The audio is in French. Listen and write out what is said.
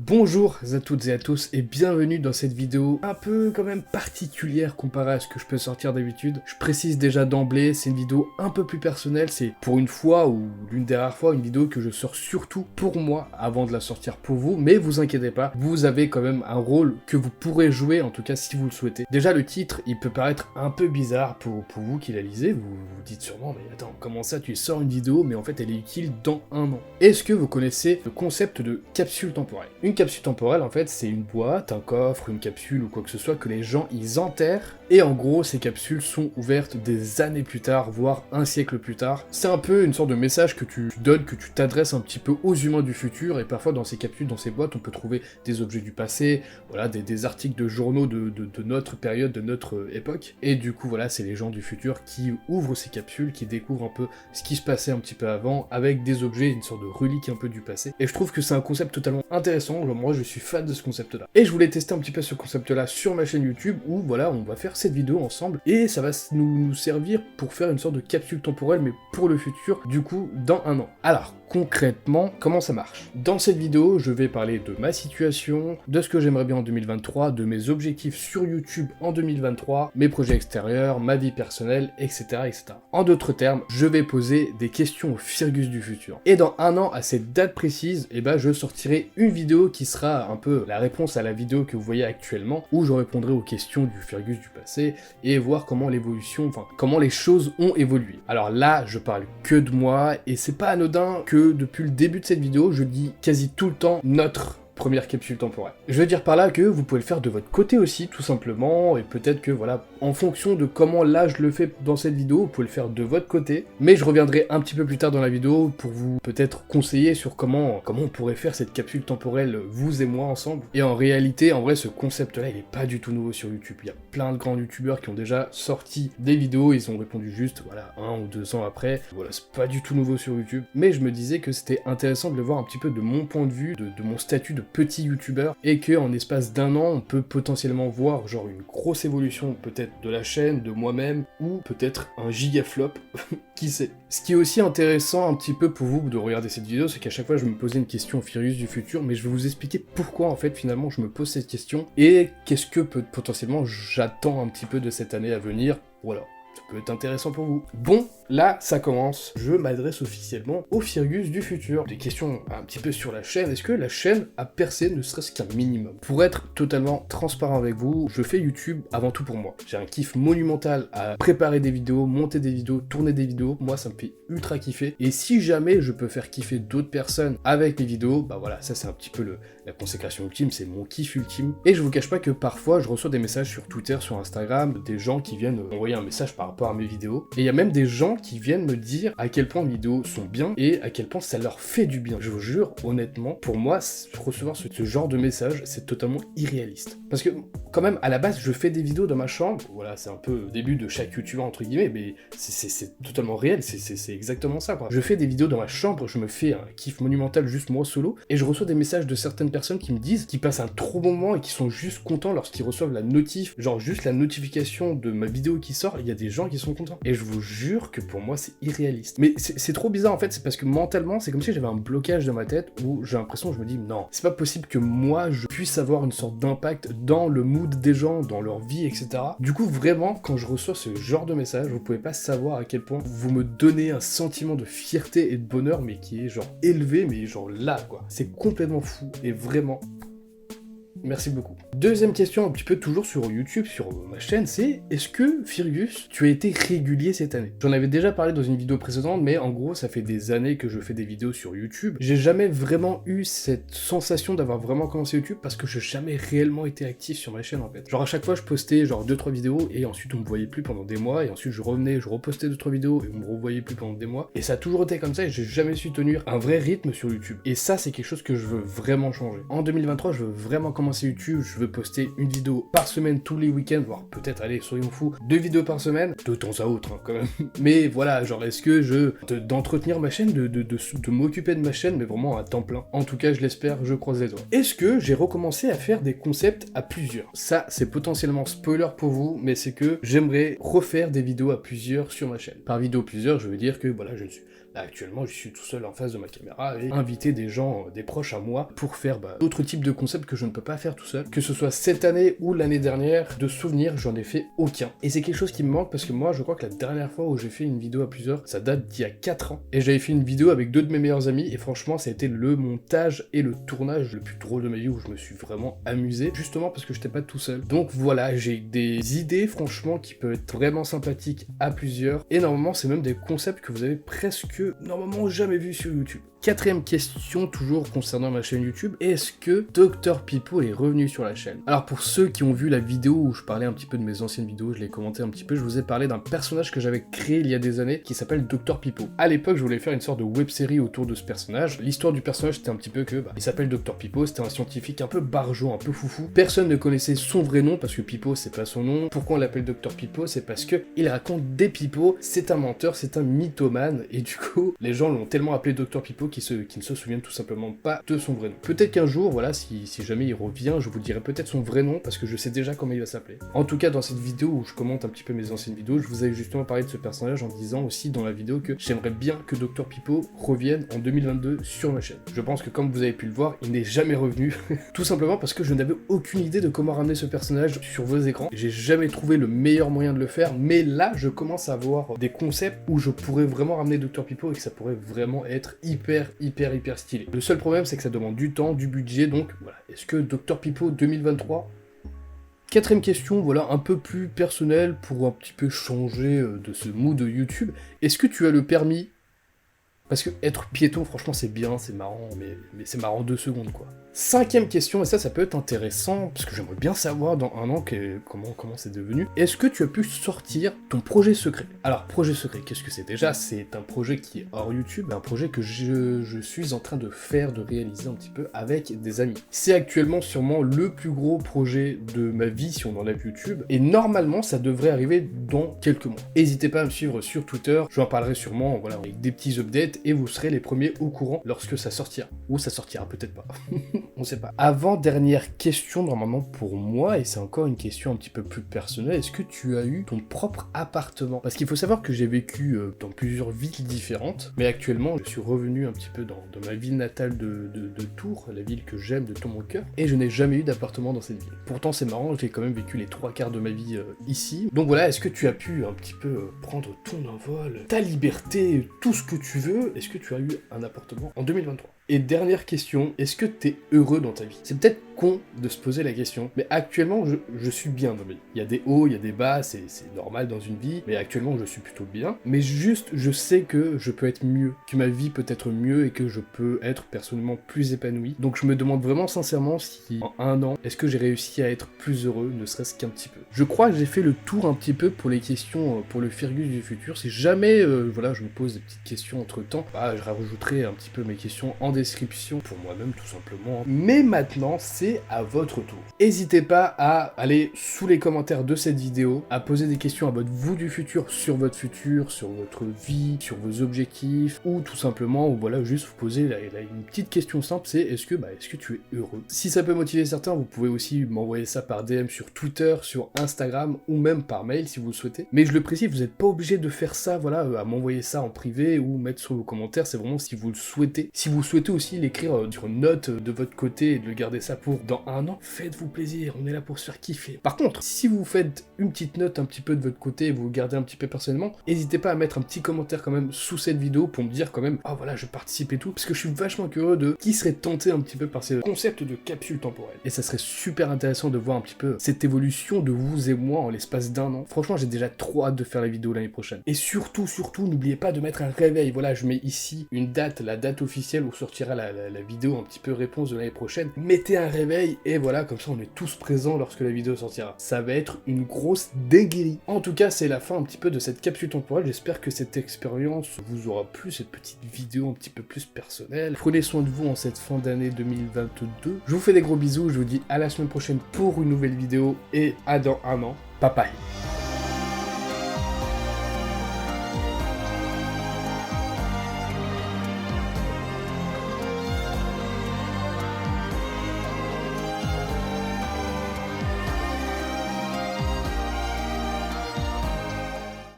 Bonjour à toutes et à tous et bienvenue dans cette vidéo un peu quand même particulière comparée à ce que je peux sortir d'habitude. Je précise déjà d'emblée, c'est une vidéo un peu plus personnelle, c'est pour une fois ou l'une des rares fois une vidéo que je sors surtout pour moi avant de la sortir pour vous, mais vous inquiétez pas, vous avez quand même un rôle que vous pourrez jouer, en tout cas si vous le souhaitez. Déjà le titre, il peut paraître un peu bizarre pour vous qui la lisez, vous vous dites sûrement mais attends, comment ça tu sors une vidéo mais en fait elle est utile dans un an. Est-ce que vous connaissez le concept de capsule temporelle? Une capsule temporelle, en fait, c'est une boîte, un coffre, une capsule ou quoi que ce soit que les gens, ils enterrent. Et en gros, ces capsules sont ouvertes des années plus tard, voire un siècle plus tard. C'est un peu une sorte de message que tu donnes, que tu t'adresses un petit peu aux humains du futur. Et parfois, dans ces capsules, dans ces boîtes, on peut trouver des objets du passé, voilà, des articles de journaux de notre période, de notre époque. Et du coup, voilà, c'est les gens du futur qui ouvrent ces capsules, qui découvrent un peu ce qui se passait un petit peu avant, avec des objets, une sorte de relique un peu du passé. Et je trouve que c'est un concept totalement intéressant. Moi, je suis fan de ce concept-là. Et je voulais tester un petit peu ce concept-là sur ma chaîne YouTube, où voilà, on va faire cette vidéo ensemble, et ça va nous servir pour faire une sorte de capsule temporelle, mais pour le futur, du coup, dans un an. Alors, concrètement, comment ça marche? Dans cette vidéo, je vais parler de ma situation, de ce que j'aimerais bien en 2023, de mes objectifs sur YouTube en 2023, mes projets extérieurs, ma vie personnelle, etc. etc. En d'autres termes, je vais poser des questions au Firgus du futur. Et dans un an, à cette date précise, eh ben, je sortirai une vidéo qui sera un peu la réponse à la vidéo que vous voyez actuellement, où je répondrai aux questions du Firgus du passé, et voir comment l'évolution, enfin, comment les choses ont évolué. Alors là, je parle que de moi, et c'est pas anodin que depuis le début de cette vidéo, je dis quasi tout le temps notre première capsule temporelle. Je veux dire par là que vous pouvez le faire de votre côté aussi, tout simplement, et peut-être que voilà, en fonction de comment là je le fais dans cette vidéo, vous pouvez le faire de votre côté, mais je reviendrai un petit peu plus tard dans la vidéo pour vous peut-être conseiller sur comment on pourrait faire cette capsule temporelle, vous et moi ensemble. Et en réalité, en vrai, ce concept-là, il est pas du tout nouveau sur YouTube. Il y a plein de grands youtubeurs qui ont déjà sorti des vidéos, ils ont répondu juste, voilà, 1 ou 2 ans après. Voilà, c'est pas du tout nouveau sur YouTube, mais je me disais que c'était intéressant de le voir un petit peu de mon point de vue, de mon statut de petit youtubeur, et que en espace d'un an, on peut potentiellement voir genre une grosse évolution, peut-être de la chaîne, de moi-même, ou peut-être un giga flop, qui sait. Ce qui est aussi intéressant un petit peu pour vous de regarder cette vidéo, c'est qu'à chaque fois je me posais une question au Firgus du futur, mais je vais vous expliquer pourquoi en fait finalement je me pose cette question, et qu'est-ce que potentiellement j'attends un petit peu de cette année à venir, voilà. Ça peut être intéressant pour vous. Bon, là, ça commence. Je m'adresse officiellement au Firgus du futur. Des questions un petit peu sur la chaîne. Est-ce que la chaîne a percé ne serait-ce qu'un minimum? Pour être totalement transparent avec vous, je fais YouTube avant tout pour moi. J'ai un kiff monumental à préparer des vidéos, monter des vidéos, tourner des vidéos. Moi, ça me fait ultra kiffer. Et si jamais je peux faire kiffer d'autres personnes avec mes vidéos, bah voilà, ça c'est un petit peu la consécration ultime, c'est mon kiff ultime. Et je vous cache pas que parfois, je reçois des messages sur Twitter, sur Instagram, des gens qui viennent m'envoyer un message par rapport à mes vidéos. Et il y a même des gens qui viennent me dire à quel point mes vidéos sont bien et à quel point ça leur fait du bien. Je vous jure, honnêtement, pour moi, recevoir ce genre de message, c'est totalement irréaliste. Parce que, quand même, à la base, je fais des vidéos dans ma chambre. Voilà, c'est un peu le début de chaque youtubeur, entre guillemets, mais c'est totalement réel, c'est exactement ça, quoi. Je fais des vidéos dans ma chambre, je me fais un kiff monumental juste moi solo, et je reçois des messages de certaines personnes qui me disent qu'ils passent un trop bon moment et qui sont juste contents lorsqu'ils reçoivent la notif, genre juste la notification de ma vidéo qui sort, il y a des gens qui sont contents. Et je vous jure que pour moi c'est irréaliste. Mais c'est trop bizarre en fait, c'est parce que mentalement c'est comme si j'avais un blocage dans ma tête où j'ai l'impression, je me dis non, c'est pas possible que moi je puisse avoir une sorte d'impact dans le mood des gens, dans leur vie, etc. Du coup vraiment quand je reçois ce genre de message, vous pouvez pas savoir à quel point vous me donnez un sentiment de fierté et de bonheur mais qui est genre élevé, mais genre là quoi. C'est complètement fou et vraiment... Merci beaucoup. Deuxième question, un petit peu toujours sur YouTube, sur ma chaîne, c'est est-ce que, Firgus, tu as été régulier cette année? J'en avais déjà parlé dans une vidéo précédente, mais en gros, ça fait des années que je fais des vidéos sur YouTube. J'ai jamais vraiment eu cette sensation d'avoir vraiment commencé YouTube parce que j'ai jamais réellement été actif sur ma chaîne en fait. Genre à chaque fois, je postais genre 2-3 vidéos et ensuite on me voyait plus pendant des mois et ensuite je revenais, je repostais 2-3 vidéos et on me revoyait plus pendant des mois. Et ça a toujours été comme ça et j'ai jamais su tenir un vrai rythme sur YouTube. Et ça, c'est quelque chose que je veux vraiment changer. En 2023, je veux vraiment commencer YouTube, je veux poster une vidéo par semaine tous les week-ends, voire peut-être, allez, soyons fous, 2 vidéos par semaine, de temps à autre, hein, quand même. Mais voilà, genre, est-ce que d'entretenir ma chaîne, de m'occuper de ma chaîne, mais vraiment à temps plein. En tout cas, je l'espère, je croise les doigts. Est-ce que j'ai recommencé à faire des concepts à plusieurs? Ça, c'est potentiellement spoiler pour vous, mais c'est que j'aimerais refaire des vidéos à plusieurs sur ma chaîne. Par vidéo plusieurs, je veux dire que, voilà, je ne suis Actuellement, je suis tout seul en face de ma caméra et inviter des gens, des proches à moi, pour faire d'autres types de concepts que je ne peux pas faire tout seul. Que ce soit cette année ou l'année dernière, de souvenirs, j'en ai fait aucun. Et c'est quelque chose qui me manque parce que moi, je crois que la dernière fois où j'ai fait une vidéo à plusieurs, ça date d'il y a 4 ans. Et j'avais fait une vidéo avec 2 de mes meilleurs amis et franchement, ça a été le montage et le tournage le plus drôle de ma vie où je me suis vraiment amusé, justement parce que j'étais pas tout seul. Donc voilà, j'ai des idées franchement qui peuvent être vraiment sympathiques à plusieurs. Et normalement, c'est même des concepts que vous avez presque normalement jamais vus sur YouTube. 4ème question, toujours concernant ma chaîne YouTube, est-ce que Dr Pipo est revenu sur la chaîne? Alors pour ceux qui ont vu la vidéo où je parlais un petit peu de mes anciennes vidéos, je l'ai commenté un petit peu, je vous ai parlé d'un personnage que j'avais créé il y a des années, qui s'appelle Dr Pipo. À l'époque, je voulais faire une sorte de web-série autour de ce personnage. L'histoire du personnage, c'était un petit peu que, il s'appelle Dr Pipo, c'était un scientifique un peu barjot, un peu foufou. Personne ne connaissait son vrai nom, parce que Pipo, c'est pas son nom. Pourquoi on l'appelle Dr Pipo? C'est parce que il raconte des pipeaux, c'est un menteur, c'est un mythomane, et du coup, les gens l'ont tellement appelé Dr Pipo qui ne se souviennent tout simplement pas de son vrai nom. Peut-être qu'un jour, voilà, si jamais il revient, je vous dirai peut-être son vrai nom, parce que je sais déjà comment il va s'appeler. En tout cas, dans cette vidéo où je commente un petit peu mes anciennes vidéos, je vous avais justement parlé de ce personnage en disant aussi dans la vidéo que j'aimerais bien que Dr Pipo revienne en 2022 sur ma chaîne. Je pense que comme vous avez pu le voir, il n'est jamais revenu, tout simplement parce que je n'avais aucune idée de comment ramener ce personnage sur vos écrans. J'ai jamais trouvé le meilleur moyen de le faire, mais là, je commence à avoir des concepts où je pourrais vraiment ramener Dr Pipo et que ça pourrait vraiment être hyper stylé. Le seul problème, c'est que ça demande du temps, du budget, donc voilà. Est-ce que Dr Pipo 2023? 4ème question, voilà, un peu plus personnelle pour un petit peu changer de ce mood de YouTube. Est-ce que tu as le permis? Parce que être piéton, franchement, c'est bien, c'est marrant, mais c'est marrant 2 secondes, quoi. 5ème question, et ça peut être intéressant, parce que j'aimerais bien savoir dans un an comment c'est devenu. Est-ce que tu as pu sortir ton projet secret? Alors, projet secret, qu'est-ce que c'est? Déjà, c'est un projet qui est hors YouTube, un projet que je suis en train de réaliser un petit peu avec des amis. C'est actuellement sûrement le plus gros projet de ma vie, si on enlève YouTube, et normalement, ça devrait arriver dans quelques mois. N'hésitez pas à me suivre sur Twitter, j'en parlerai sûrement, voilà, avec des petits updates, et vous serez les premiers au courant lorsque ça sortira. Ou ça sortira, peut-être pas. On sait pas. Avant-dernière question, normalement pour moi, et c'est encore une question un petit peu plus personnelle, est-ce que tu as eu ton propre appartement? Parce qu'il faut savoir que j'ai vécu dans plusieurs villes différentes, mais actuellement, je suis revenu un petit peu dans ma ville natale de Tours, la ville que j'aime de tout mon cœur, et je n'ai jamais eu d'appartement dans cette ville. Pourtant, c'est marrant, j'ai quand même vécu les 3/4 de ma vie ici. Donc voilà, est-ce que tu as pu un petit peu prendre ton envol, ta liberté, tout ce que tu veux? Est-ce que tu as eu un appartement en 2023? Et dernière question, est-ce que t'es heureux dans ta vie? C'est peut-être con de se poser la question, mais actuellement, je suis bien dans ma vie. Il y a des hauts, il y a des bas, c'est normal dans une vie, mais actuellement, je suis plutôt bien. Mais juste, je sais que je peux être mieux, que ma vie peut être mieux et que je peux être personnellement plus épanoui. Donc je me demande vraiment sincèrement si, en 1 an, est-ce que j'ai réussi à être plus heureux, ne serait-ce qu'un petit peu. Je crois que j'ai fait le tour un petit peu pour les questions, pour le Fergus du futur. Si jamais, voilà, je me pose des petites questions entre-temps, je rajouterai un petit peu mes questions en description pour moi-même tout simplement. Mais maintenant, c'est à votre tour. N'hésitez pas à aller sous les commentaires de cette vidéo, à poser des questions à votre vous du futur, sur votre vie, sur vos objectifs, ou tout simplement, ou voilà, juste vous poser une petite question simple, c'est est-ce que tu es heureux? Si ça peut motiver certains, vous pouvez aussi m'envoyer ça par DM sur Twitter, sur Instagram, ou même par mail si vous le souhaitez. Mais je le précise, vous n'êtes pas obligé de faire ça, voilà, à m'envoyer ça en privé, ou mettre sur vos commentaires, c'est vraiment si vous le souhaitez. Si vous souhaitez aussi l'écrire sur une note de votre côté et de le garder ça pour dans 1 an, faites-vous plaisir, on est là pour se faire kiffer. Par contre, si vous faites une petite note un petit peu de votre côté et vous le gardez un petit peu personnellement, n'hésitez pas à mettre un petit commentaire quand même sous cette vidéo pour me dire quand même, ah voilà, je participe et tout, parce que je suis vachement curieux de qui serait tenté un petit peu par ces concepts de capsule temporelle. Et ça serait super intéressant de voir un petit peu cette évolution de vous et moi en l'espace d'1 an. Franchement, j'ai déjà trop hâte de faire la vidéo l'année prochaine. Et surtout, n'oubliez pas de mettre un réveil. Voilà, je mets ici une date, la date officielle où sortira la vidéo un petit peu réponse de l'année prochaine. Mettez un réveil et voilà, comme ça on est tous présents lorsque la vidéo sortira. Ça va être une grosse dinguerie. En tout cas, c'est la fin un petit peu de cette capsule temporelle. J'espère que cette expérience vous aura plu, cette petite vidéo un petit peu plus personnelle. Prenez soin de vous en cette fin d'année 2022. Je vous fais des gros bisous, je vous dis à la semaine prochaine pour une nouvelle vidéo et à dans 1 an. Bye bye.